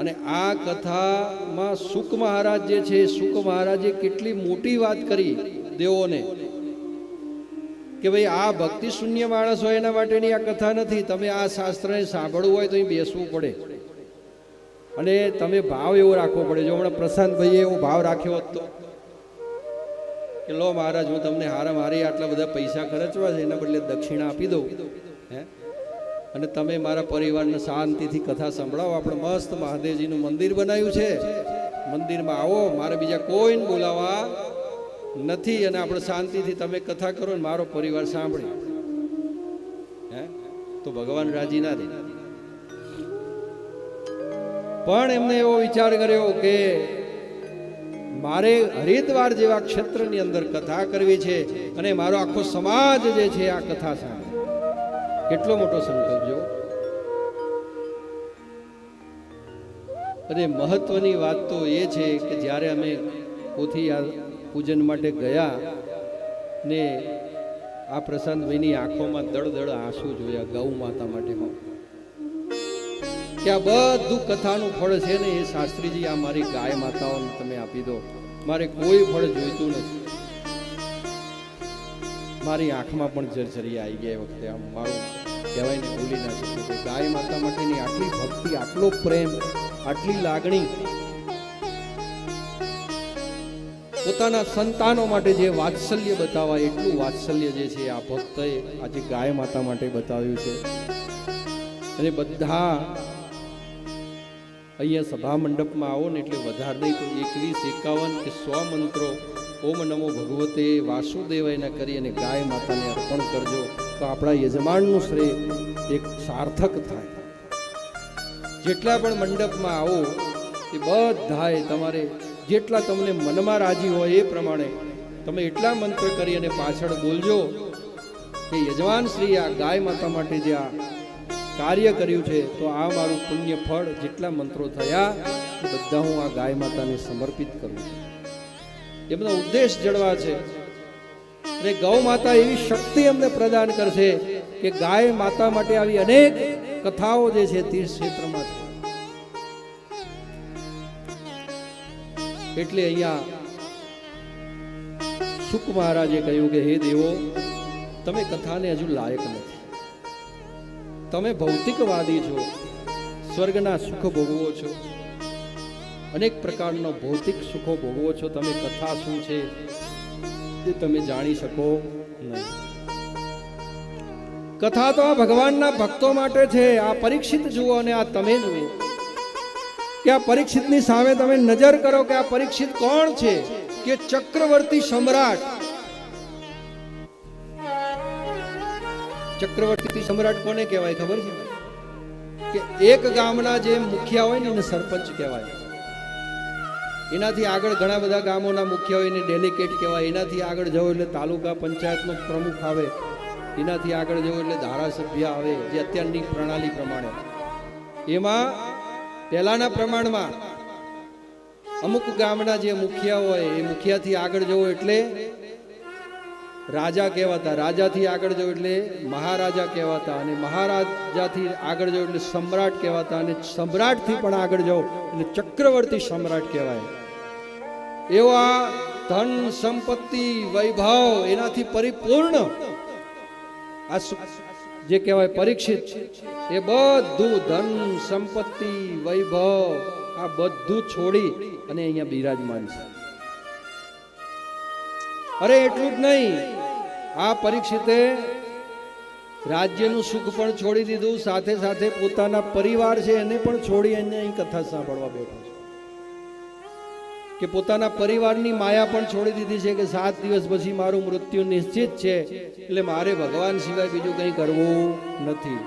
અને આ કથામાં શુક મહારાજ જે છે, શુક મહારાજે કેટલી મોટી વાત કરી દેવોને કે ભાઈ આ ભક્તિ શૂન્ય માણસ હોય એના માટેની આ કથા નથી. તમે આ શાસ્ત્રને સાંભળવું હોય તો અહીં બેસવું પડે અને તમે ભાવ એવો રાખવો પડે. જો હમણાં પ્રશાંતભાઈએ એવો ભાવ રાખ્યો હતો કે લો મહારાજ, હું તમને હારી આટલા બધા પૈસા ખર્ચવા છે, એના બદલે દક્ષિણા આપી દઉં હે, અને તમે મારા પરિવારને શાંતિથી કથા સંભળાવો. આપણે મસ્ત મહાદેવજીનું મંદિર બનાવ્યું છે, મંદિરમાં આવો, મારે બીજા કોઈને બોલાવવા નથી, અને આપણે શાંતિથી તમે કથા કરો ને મારો પરિવાર સાંભળે હે, તો ભગવાન રાજી ના રહે. પણ એમને એવો વિચાર કર્યો કે મારે હરિદ્વાર જેવા ક્ષેત્રની અંદર કથા કરવી છે અને મારો આખો સમાજ જે છે આ કથા સાંભળે. કેટલો મોટો સંકલ્પ જો. અને મહત્વની વાત તો એ છે કે જ્યારે અમે પોથી આ પૂજન માટે ગયા ને આ પ્રશાંતભાઈની આંખોમાં દળદળ આંસુ જોયા ગૌ માતા માટે, કે આ બધું કથાનું ફળ છે ને એ શાસ્ત્રીજી આ મારી ગાય માતાઓને તમે આપી દો, મારે કોઈ ફળ જોઈતું નથી. મારી આંખમાં પણ જરજરી આવી ગયા. એ વખતે આમ મારું કહેવાય ને ભૂલી ના શકું. ગાય માતા માટેની આટલી ભક્તિ, આટલો પ્રેમ, આટલી લાગણી, પોતાના સંતાનો માટે જે વાત્સલ્ય બતાવાય એટલું વાત્સલ્ય જે છે આ ભક્તએ આજે ગાય માતા માટે બતાવ્યું છે. અને બધા અહીંયા સભા મંડપમાં આવો ને એટલે વધારે નહીં તો 21, 51 કે 100 મંત્રો ઓમ નમો ભગવતે વાસુદેવાયના કરી અને ગાય માતાને અર્પણ કરજો, તો આપણા યજમાનનું શ્રેય એક સાર્થક થાય. જેટલા પણ મંડપમાં આવો એ બધાએ તમારે જેટલા તમને મનમાં રાજી હોય એ પ્રમાણે તમે એટલા મંત્ર કરી અને પાછળ બોલજો કે યજમાન શ્રી આ ગાય માતા માટે જે આ કાર્ય કર્યું છે, તો આ મારું પુણ્ય ફળ જેટલા મંત્રો થયા એ બધા હું આ ગાય માતાને સમર્પિત કરું છું. એ બધા ઉદ્દેશ જળવા છે. અને ગૌ માતા એવી શક્તિ અમને પ્રદાન કરશે કે ગાય માતા માટે આવી અનેક કથાઓ જે છે તીર્થ ક્ષેત્રમાં છે. એટલે અહીંયા શુક મહારાજે કહ્યું કે હે દેવો, તમે કથાને હજુ લાયક નથી. તમે ભૌતિકવાદી છો, સ્વર્ગના સુખ ભોગવો છો, અનેક પ્રકારનો ભૌતિક સુખો ભોગવો છો. તમે કથા શું છે એ તમે જાણી શકો નહીં. કથા તો આ ભગવાનના ભક્તો માટે છે. આ પરીક્ષિત જુઓ અને આ તમે જુઓ કે આ પરીક્ષિતની સામે તમે નજર કરો કે આ પરીક્ષિત કોણ છે? કે ચક્રવર્તી સમ્રાટ. ચક્રવર્તી સમ્રાટ કોને કહેવાય ખબર છે? કે એક ગામના જે મુખિયા હોય ને એને સરપંચ કહેવાય. એનાથી આગળ ઘણા બધા ગામોના મુખિયા હોય એને ડેલિકેટ કહેવાય. એનાથી આગળ જવો એટલે તાલુકા પંચાયતનો પ્રમુખ આવે. એનાથી આગળ જવો એટલે ધારાસભ્ય આવે, જે અત્યારની પ્રણાલી પ્રમાણે. એમાં પહેલાના પ્રમાણમાં અમુક ગામના જે મુખિયા હોય એ મુખિયાથી આગળ જવો એટલે રાજા કહેવાતા, રાજાથી આગળ જવું એટલે મહારાજા કહેવાતા, અને મહારાજાથી આગળ જવું એટલે સમ્રાટ કહેવાતા, અને સમ્રાટથી પણ આગળ જવું એટલે ચક્રવર્તી સમ્રાટ કહેવાય. એવા ધન સંપત્તિ વૈભવ એનાથી પરિપૂર્ણ આ જે કહેવાય પરીક્ષિત, એ બધું ધન સંપત્તિ વૈભવ આ બધું છોડી અને અહીંયા બિરાજમાન છે. અરે એટલું જ નહીં, આ પરીક્ષિતે રાજ્યનું સુખ પણ છોડી દીધું, સાથે સાથે પોતાના પરિવાર છે એને પણ છોડી એને અહીં કથા સાંભળવા બેઠો છે. કે પોતાના પરિવારની માયા પણ છોડી દીધી છે કે 7 દિવસ પછી મારું મૃત્યુ નિશ્ચિત છે, એટલે મારે ભગવાન સિવાય બીજું કંઈ કરવું નથી.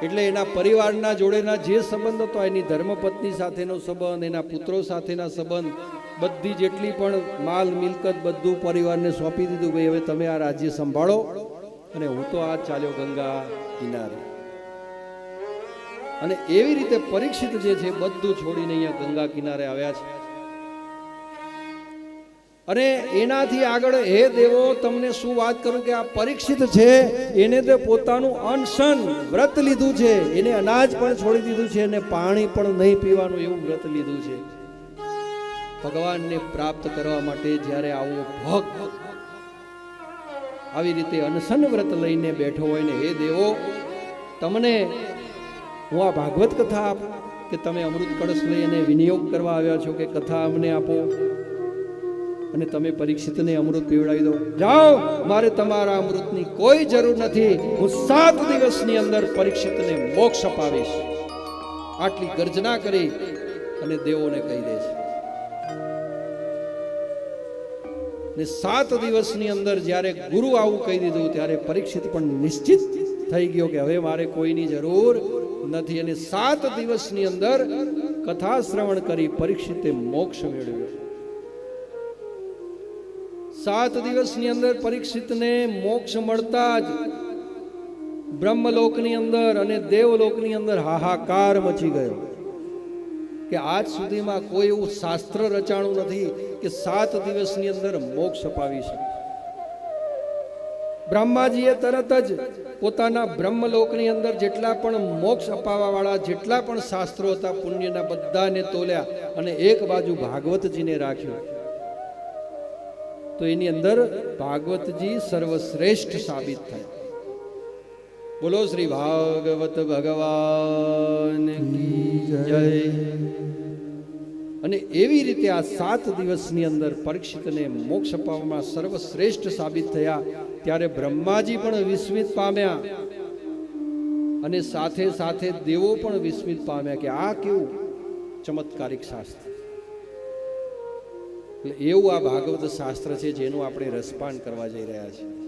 એટલે એના પરિવારના જોડેના જે સંબંધ હતો, એની ધર્મપત્ની સાથેનો સંબંધ, એના પુત્રો સાથેના સંબંધ, બધી જેટલી પણ માલ મિલકત બધું પરિવારને સોંપી દીધું. ભાઈ હવે તમે આ રાજ્ય સંભાળો, અને હું તો આ ચાલ્યો ગંગા કિનારે. અને એવી રીતે પરીક્ષિત જે છે બધું છોડીને અહીંયા ગંગા કિનારે આવ્યા છે. અને એનાથી આગળ હે દેવો તમને શું વાત કરું કે આ પરીક્ષિત છે એને તે પોતાનું અનશન વ્રત લીધું છે, એને અનાજ પણ છોડી દીધું છે અને પાણી પણ નહીં પીવાનું એવું વ્રત લીધું છે. ભગવાનને પ્રાપ્ત કરવા માટે જ્યારે આવો ભક્ત આવી રીતે અનશન વ્રત લઈને બેઠો હોય ને, હે દેવો તમને હું આ ભાગવત કથા આપું કે તમે અમૃત કળશ લઈ અને વિનિયોગ કરવા આવ્યા છો કે કથા અમને આપો અને તમે પરીક્ષિતને અમૃત પીવડાવી દો? જાઓ, મારે તમારા અમૃતની કોઈ જરૂર નથી. હું 7 દિવસની અંદર પરીક્ષિતને મોક્ષ અપાવીશ. આટલી ગર્જના કરી અને દેવોને કહી દે છે. ને 7 દિવસની અંદર જ્યારે ગુરુ આવું કહી દીધું ત્યારે પરીક્ષિત પણ નિશ્ચિત થઈ ગયો કે હવે મારે કોઈની જરૂર નથી. અને 7 દિવસની અંદર કથા શ્રવણ કરી પરીક્ષિતે મોક્ષ મેળવ્યો. 7 દિવસની અંદર પરીક્ષિતને મોક્ષ મળતા જ બ્રહ્મલોકની અંદર અને દેવલોકની અંદર હાહાકાર મચી ગયો કે આજ સુધીમાં કોઈ એવું શાસ્ત્ર રચાણું નથી કે 7 દિવસની અંદર મોક્ષ અપાવી શકે. બ્રહ્માજીએ તરત જ પોતાના બ્રહ્મલોકની અંદર જેટલા પણ મોક્ષ અપાવવા વાળા જેટલા પણ શાસ્ત્રો હતા પુણ્યના બધાને તોલ્યા અને એક બાજુ ભાગવતજીને રાખ્યું. તો એની અંદર ભાગવતજી સર્વશ્રેષ્ઠ સાબિત થાય. બોલો શ્રી ભાગવત ભગવાન કી જય. અને એવી રીતે આ 7 દિવસની અંદર પરીક્ષિતને મોક્ષ અપાવવામાં સર્વશ્રેષ્ઠ સાબિત થયા. ત્યારે બ્રહ્માજી પણ વિસ્મિત પામ્યા અને સાથે સાથે દેવો પણ વિસ્મિત પામ્યા કે આ કેવું ચમત્કારિક શાસ્ત્ર. એટલે એવું આ ભાગવત શાસ્ત્ર છે જેનું આપણે રસપાન કરવા જઈ રહ્યા છીએ.